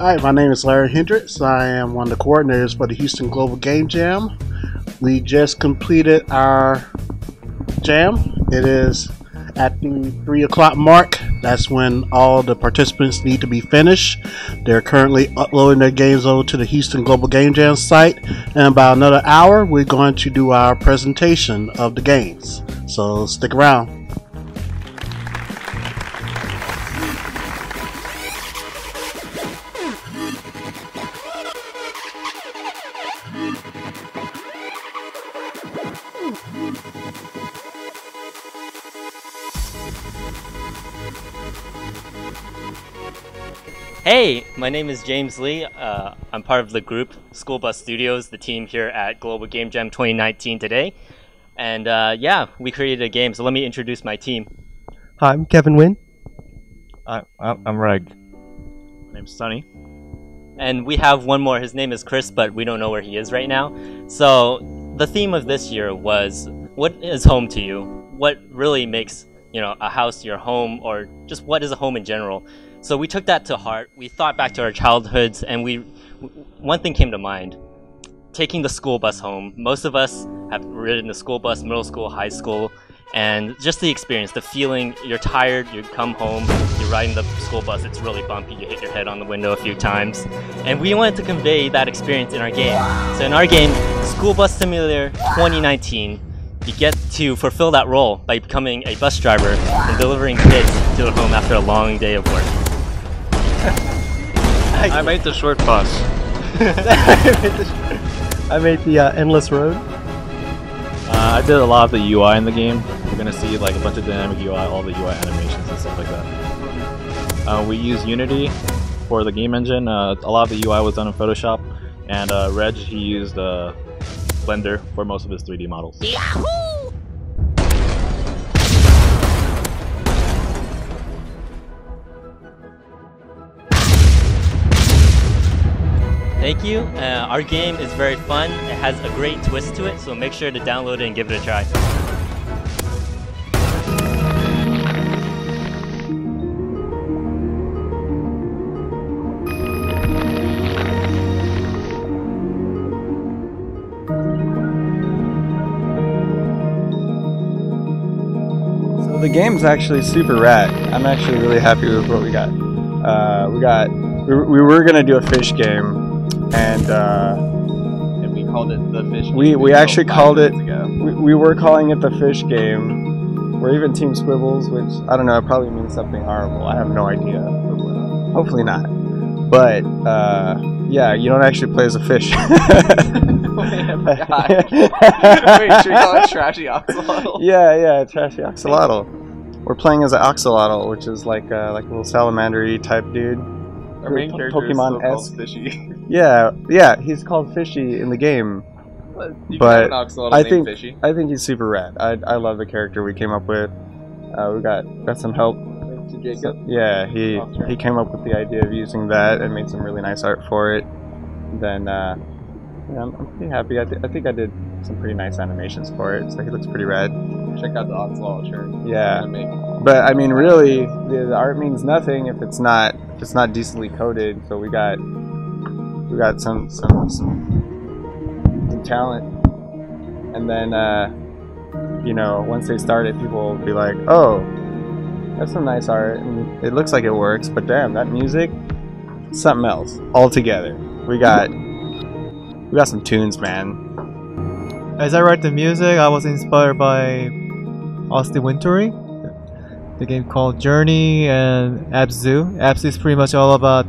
Hi, my name is Larry Hendricks. I am one of the coordinators for the Houston Global Game Jam. We just completed our jam. It is at the 3 o'clock mark. That's when all the participants need to be finished. They're currently uploading their games over to the Houston Global Game Jam site. In about another hour, we're going to do our presentation of the games. So stick around. Hey, my name is James Lee. I'm part of the group School Bus Studios, the team here at Global Game Jam 2019 today. And yeah, we created a game, so let me introduce my team. Hi, I'm Kevin Wynn. I'm Reg. My name's Sunny. And we have one more. His name is Chris, but we don't know where he is right now. So the theme of this year was, what is home to you? What really makes, a house your home, or just what is a home in general? So we took that to heart. We thought back to our childhoods, and one thing came to mind: taking the school bus home. Most of us have ridden the school bus, middle school, high school, and just the experience, the feeling. You're tired, you come home, you're riding the school bus, it's really bumpy, you hit your head on the window a few times. And we wanted to convey that experience in our game. So in our game, School Bus Simulator 2019, you get to fulfill that role by becoming a bus driver and delivering kids to their home after a long day of work. I made the short bus. I made the endless road. I did a lot of the UI in the game. You're gonna see like a bunch of dynamic UI, all the UI animations and stuff like that. We use Unity for the game engine. A lot of the UI was done in Photoshop, and Reg, he used Blender for most of his 3D models. Yahoo! Thank you. Our game is very fun. It has a great twist to it, so make sure to download it and give it a try. So the game's actually super rad. I'm actually really happy with what we got. We were gonna do a fish game. And we called it the fish game. We actually called it. We were calling it the fish game. We're even Team Squibbles, which I don't know. It probably means something horrible. I have no idea. Hopefully not. But yeah, you don't actually play as a fish. Wait, should we call it Trashy Oxalotl? Yeah, Trashy Oxalotl. We're playing as an Oxalotl, which is like a little salamander-y type dude. Our main character Pokemon is still called Fishy. Yeah, he's called Fishy in the game. But I think he's super rad. I love the character we came up with. We got some help. To Jacob. Yeah, he came up with the idea of using that and made some really nice art for it. Then yeah, I'm pretty happy. I think I did some pretty nice animations for it, so it looks pretty rad. Check out the Oxalotl shirt. Yeah, but I mean, really, the art means nothing if it's not decently coded. So we got some talent, and then once they start it, people will be like, oh, that's some nice art, and it looks like it works, but damn, that music, something else altogether. We got some tunes, man. As I write the music, I was inspired by Austin Wintory, the game called Journey, and Abzu. Abzu is pretty much all about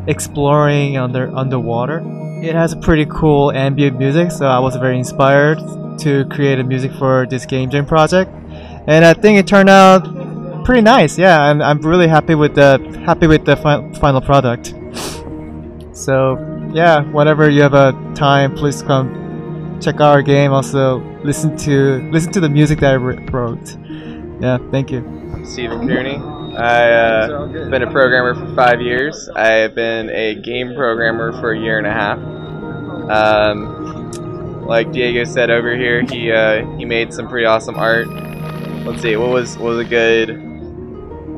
exploring underwater. It has a pretty cool ambient music, so I was very inspired to create a music for this game jam project, and I think it turned out pretty nice. Yeah, I'm really happy with the final product. So yeah, whenever you have a time, please come check out our game. Also listen to the music that I wrote. Yeah, thank you. I'm Stephen Kearney. I've been a programmer for 5 years. I've been a game programmer for a year and a half. Like Diego said over here, he made some pretty awesome art. Let's see, what was a good?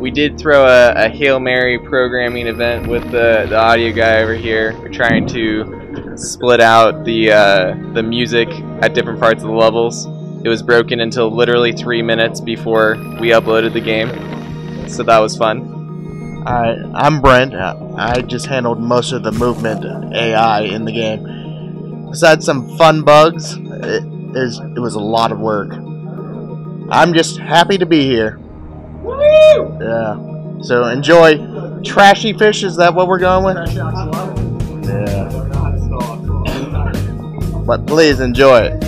We did throw a Hail Mary programming event with the audio guy over here. We're trying to split out the music at different parts of the levels. It was broken until literally 3 minutes before we uploaded the game, so that was fun. I'm Brent. I just handled most of the movement AI in the game. Besides some fun bugs, it was a lot of work. I'm just happy to be here. Woo! Yeah. So enjoy. Trashy Fish, is that what we're going with? Yeah. But please enjoy it.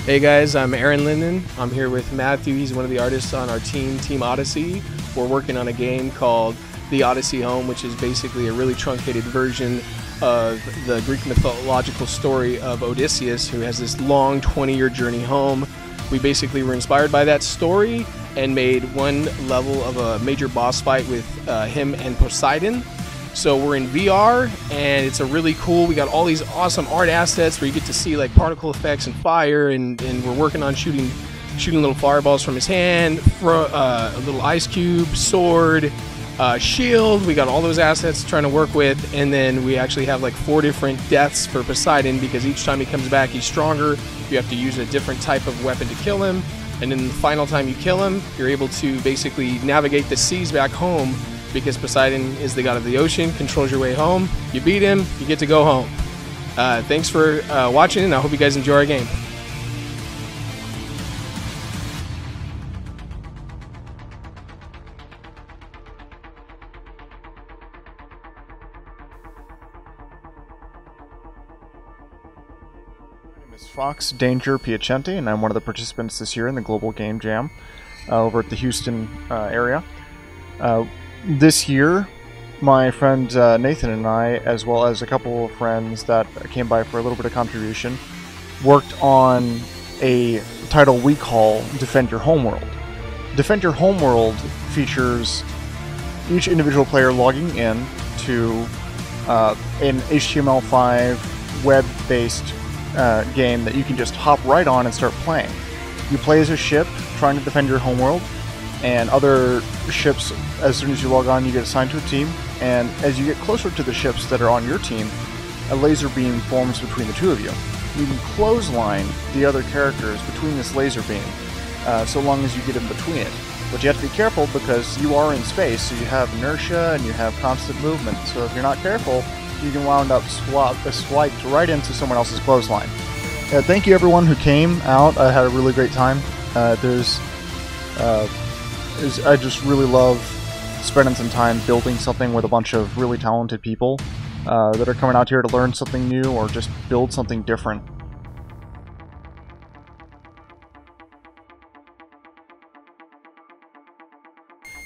Hey guys, I'm Aaron Linden. I'm here with Matthew. He's one of the artists on our team, Team Odyssey. We're working on a game called The Odyssey Home, which is basically a really truncated version of the Greek mythological story of Odysseus, who has this long 20-year journey home. We basically were inspired by that story and made one level of a major boss fight with him and Poseidon. So we're in VR, and it's a really cool, we got all these awesome art assets where you get to see like particle effects and fire, and we're working on shooting little fireballs from his hand, a little ice cube, sword, shield. We got all those assets trying to work with, and then we actually have like 4 different deaths for Poseidon, because each time he comes back he's stronger. You have to use a different type of weapon to kill him, and then the final time you kill him, you're able to basically navigate the seas back home, because Poseidon is the god of the ocean, controls your way home. You beat him, you get to go home. Thanks for watching, and I hope you guys enjoy our game. My name is Fox Danger Piacenti, and I'm one of the participants this year in the Global Game Jam over at the Houston area. This year, my friend Nathan and I, as well as a couple of friends that came by for a little bit of contribution, worked on a title we call Defend Your Homeworld. Defend Your Homeworld features each individual player logging in to an HTML5 web-based game that you can just hop right on and start playing. You play as a ship trying to defend your homeworld. and other ships. As soon as you log on, you get assigned to a team, and as you get closer to the ships that are on your team, a laser beam forms between the two of you. You can clothesline the other characters between this laser beam, so long as you get in between it. But you have to be careful because you are in space, so you have inertia and you have constant movement. So if you're not careful, you can wound up swiped right into someone else's clothesline. Thank you everyone who came out. I had a really great time. I just really love spending some time building something with a bunch of really talented people that are coming out here to learn something new or just build something different.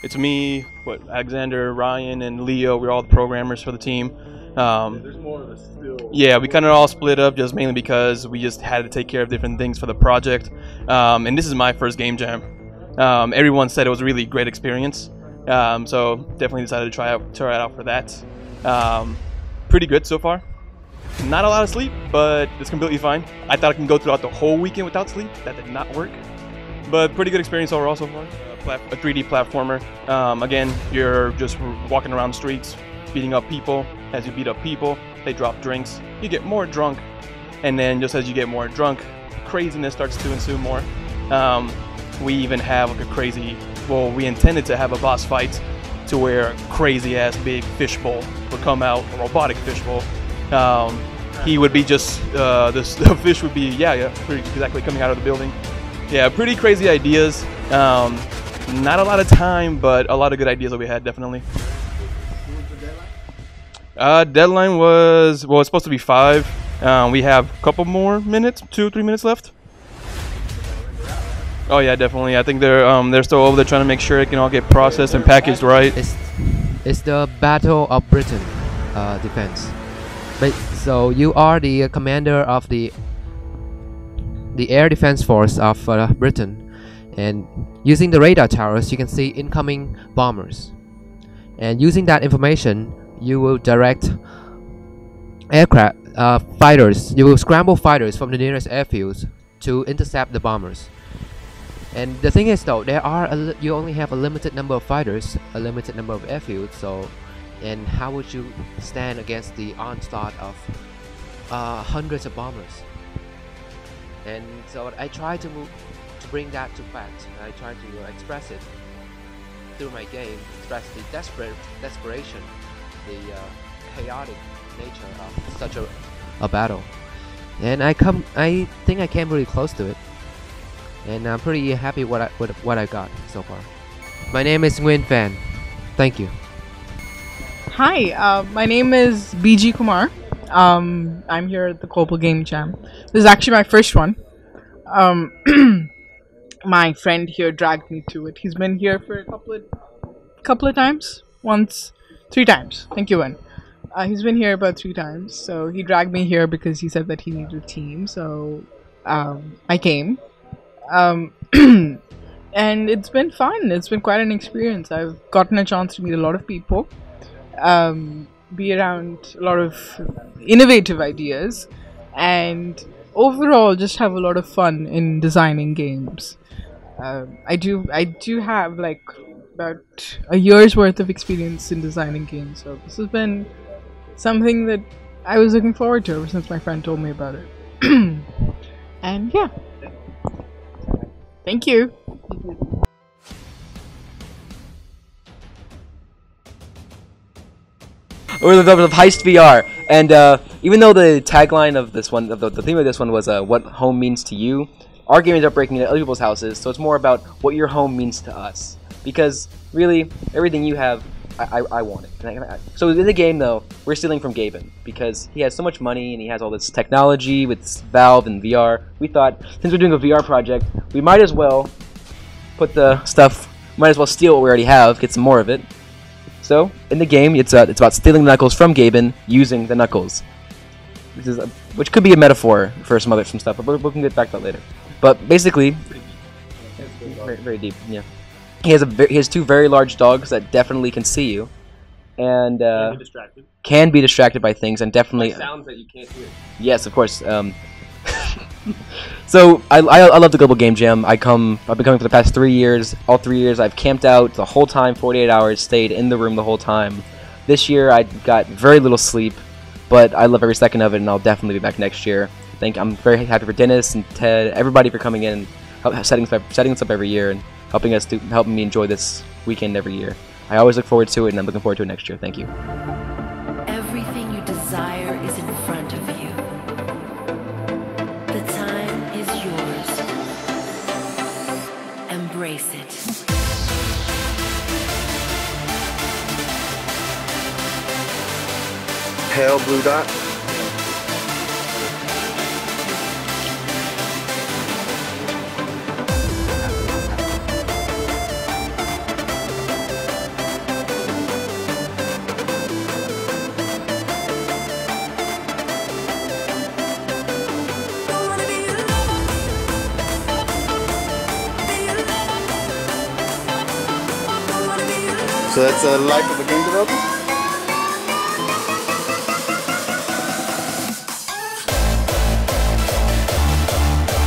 It's me, Alexander, Ryan, and Leo. We're all the programmers for the team. There's more of us still. Yeah, we kind of all split up just mainly because we just had to take care of different things for the project. And this is my first game jam. Everyone said it was a really great experience. So definitely decided to try it out for that. Pretty good so far. Not a lot of sleep, but it's completely fine. I thought I can go throughout the whole weekend without sleep. That did not work. But pretty good experience overall so far. A 3D platformer. Again, you're just walking around the streets, beating up people. As you beat up people, they drop drinks. You get more drunk, and then just as you get more drunk, craziness starts to ensue more. We even have like a crazy, well, we intended to have a boss fight to where a crazy ass big fishbowl would come out, a robotic fishbowl. He would be just, the fish would be, pretty exactly coming out of the building. Yeah, pretty crazy ideas. Not a lot of time, but a lot of good ideas that we had, definitely. Deadline was, well, it's supposed to be 5. We have a couple more minutes, 2 or 3 minutes left. Oh yeah, definitely. I think they're still over there trying to make sure it can all get processed and packaged right. It's the Battle of Britain defense. But so you are the commander of the air defense force of Britain, and using the radar towers, you can see incoming bombers. And using that information, you will direct aircraft fighters. You will scramble fighters from the nearest airfields to intercept the bombers. And the thing is, though, you only have a limited number of fighters, a limited number of airfields. So, and how would you stand against the onslaught of hundreds of bombers? And so I try to bring that to fact. I try to express it through my game, express the desperation, the chaotic nature of such a battle. And I think I came really close to it. And I'm pretty happy with what I got so far. My name is Nguyen Phan. Thank you. Hi, my name is BG Kumar. I'm here at the Global Game Jam. This is actually my first one. My friend here dragged me to it. He's been here for a couple of times. 3 times. Thank you, Wen. He's been here about 3 times. So he dragged me here because he said that he needed a team. So I came. And it's been fun. It's been quite an experience. I've gotten a chance to meet a lot of people, be around a lot of innovative ideas, and overall just have a lot of fun in designing games. I do have like about a year's worth of experience in designing games, so this has been something that I was looking forward to ever since my friend told me about it. And yeah. Thank you. We're the developers of Heist VR, and even though the tagline of this one, the theme of this one was what home means to you, our game ends up breaking into other people's houses, so it's more about what your home means to us. Because really, everything you have, I want it. So in the game, though, we're stealing from Gaben because he has so much money and he has all this technology with Valve and VR. We thought, since we're doing a VR project, we might as well put the stuff, might as well steal what we already have, get some more of it. So in the game, it's about stealing the Knuckles from Gaben using the Knuckles, which could be a metaphor for some stuff, but we can get back to that later. But basically, very deep, yeah. He has 2 very large dogs that definitely can see you, and can be distracted by things, and definitely sounds that you can't hear. Yes, of course. So I love the Global Game Jam. I've been coming for the past 3 years. All 3 years I've camped out the whole time, 48 hours, stayed in the room the whole time. This year I got very little sleep, but I love every second of it, and I'll definitely be back next year. I'm very happy for Dennis and Ted, everybody for coming in, setting us up every year, and helping me enjoy this weekend every year. I always look forward to it, and I'm looking forward to it next year. Thank you. Everything you desire is in front of you. The time is yours. Embrace it. Pale blue dot. So that's the life of a game developer?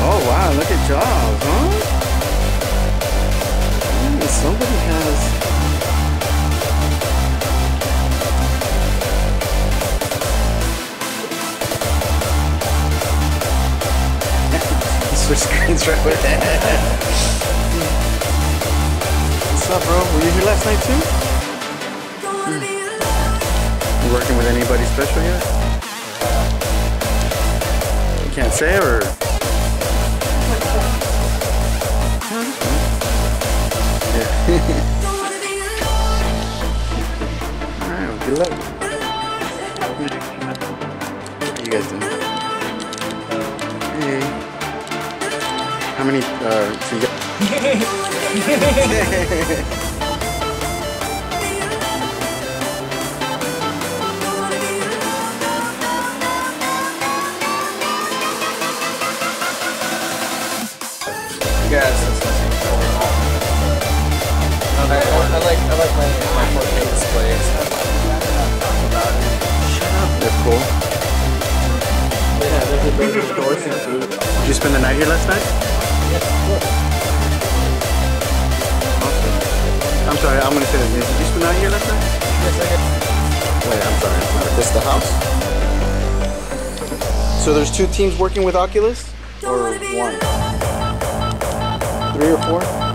Oh wow, look at Jaws, huh? Somebody has... Switch screens right there. What's up, bro? Were you here last night too? You working with anybody special yet? You can't say, or? Yeah. Alright, well, good luck. How you guys doing? Hey. How many, so you got... Yes. I like my 4K displays. Shut up. They're cool. Yeah, there's a big store too. Did you spend the night here last night? Yes. Awesome. I'm sorry, I'm gonna say that again. Did you spend the night here last night? Yes, I did. Wait, I'm sorry. Is this the house? So there's 2 teams working with Oculus? Or 1? 3 or 4?